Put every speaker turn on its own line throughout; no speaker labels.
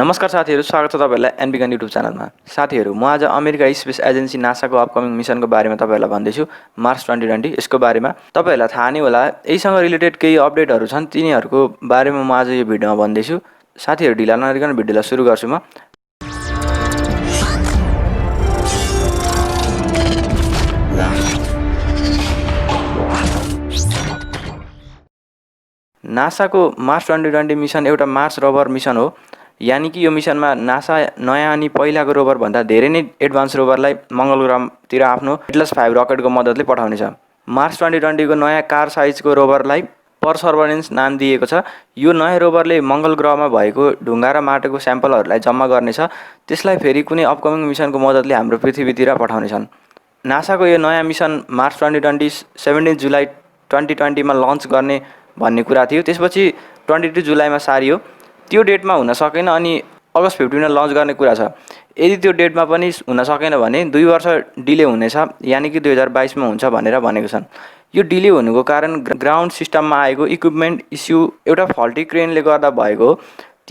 नमस्कार साथीहरू, स्वागत छ तपाईँहरूलाई एनबिगन युट्युब च्यानलमा। साथीहरू, म आज अमेरिका स्पेस एजेन्सी नासाको अपकमिङ मिसनको बारेमा तपाईँहरूलाई भन्दैछु, मार्च 2020 यसको बारेमा। तपाईँहरूलाई थाहा नै होला, यहीसँग रिलेटेड केही अपडेटहरू छन्, तिनीहरूको बारेमा म आज यो भिडियोमा भन्दैछु। साथीहरू, ढिला नगरिकन भिडियोलाई सुरु गर्छु म। नासाको मार्च 2020 मिसन एउटा मार्स रोभर मिसन हो। यानि कि यो मिसनमा नासा नयाँ अनि पहिलाको रोभरभन्दा धेरै नै एडभान्स रोभरलाई मङ्गल ग्रहतिर आफ्नो एटलस 5 रकेटको मद्दतले पठाउनेछ। मार्च 2020 को नयाँ कार साइजको रोभरलाई पर्सर्भरेन्स नाम दिएको छ। यो नयाँ रोभरले मङ्गल ग्रहमा भएको ढुङ्गा र माटोको स्याम्पलहरूलाई जम्मा गर्नेछ, त्यसलाई फेरि कुनै अपकमिङ मिसनको मद्दतले हाम्रो पृथ्वीतिर पठाउनेछन्। नासाको यो नयाँ मिसन मार्च 2020 17 जुलाई 2020 मा लन्च गर्ने भन्ने कुरा थियो। त्यसपछि 22 जुलाईमा सारियो। त्यो डेटमा हुन सकेन अनि अगस्त 15 मा लन्च गर्ने कुरा छ। यदि त्यो डेटमा पनि हुन सकेन भने 2 वर्ष डिले हुनेछ, यानि कि 2022 मा हुन्छ भनेर भनेको छन्। यो डिले हुनुको कारण ग्राउन्ड सिस्टममा आएको इक्विपमेन्ट इस्यु एउटा फल्टी क्रेनले गर्दा भएको हो।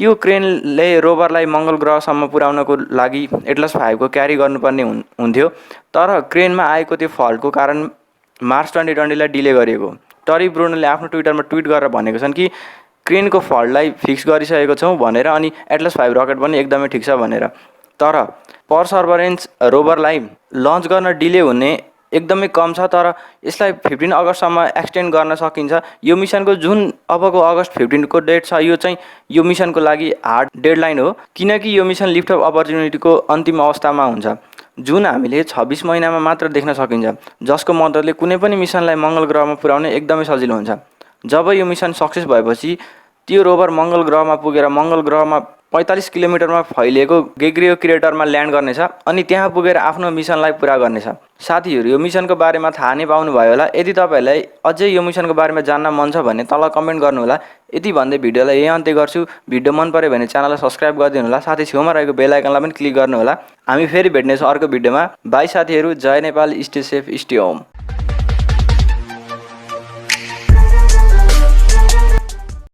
त्यो क्रेनले रोभरलाई मङ्गल ग्रहसम्म पुर्याउनको लागि एटलस 5 को क्यारी गर्नुपर्ने हुन्थ्यो, तर क्रेनमा आएको त्यो फल्टको कारण मार्च 2020 लाई डिले गरिएको। टरी ब्रुनोले आफ्नो ट्विटरमा ट्विट गरेर भनेको छन् कि क्रेनको फल्टलाई फिक्स गरिसकेको छौँ भनेर, अनि एटलस 5 रकेट पनि एकदमै ठिक छ भनेर। तर पर्सर्भरेन्स रोभरलाई लन्च गर्न डिले हुने एकदमै कम छ, तर यसलाई 15 अगस्तसम्म एक्सटेन्ड गर्न सकिन्छ। यो मिसनको जुन अबको अगस्त 15 को डेट छ, यो चाहिँ यो मिसनको लागि हार्ड डेडलाइन हो, किनकि यो मिसन लिफ्ट अफ अपर्च्युनिटीको अन्तिम अवस्थामा हुन्छ, जुन हामीले 26 महिनामा मात्र देख्न सकिन्छ, जसको मद्दतले कुनै पनि मिसनलाई मङ्गल ग्रहमा पुर्याउन एकदमै सजिलो हुन्छ। जब यो मिसन सक्सेस भएपछि त्यो रोभर मङ्गल ग्रहमा पुगेर मङ्गल ग्रहमा 45 किलोमिटरमा फैलिएको गेग्रियो क्रेटरमा ल्यान्ड गर्नेछ अनि त्यहाँ पुगेर आफ्नो मिसनलाई पुरा गर्नेछ। साथीहरू, यो मिसनको बारेमा थाहा नै पाउनुभयो होला। यदि तपाईँहरूलाई अझै यो मिसनको बारेमा जान्न मन छ भने तल कमेन्ट गर्नुहोला। यति भन्दै भिडियोलाई यही अन्त्य गर्छु। भिडियो मन पऱ्यो भने च्यानललाई सब्सक्राइब गरिदिनु होला, साथै छेउमा रहेको बेल आइकनलाई पनि क्लिक गर्नुहोला। हामी फेरि भेट्नेछौँ अर्को भिडियोमा। बाई साथीहरू, जय Nepal, stay safe, stay home.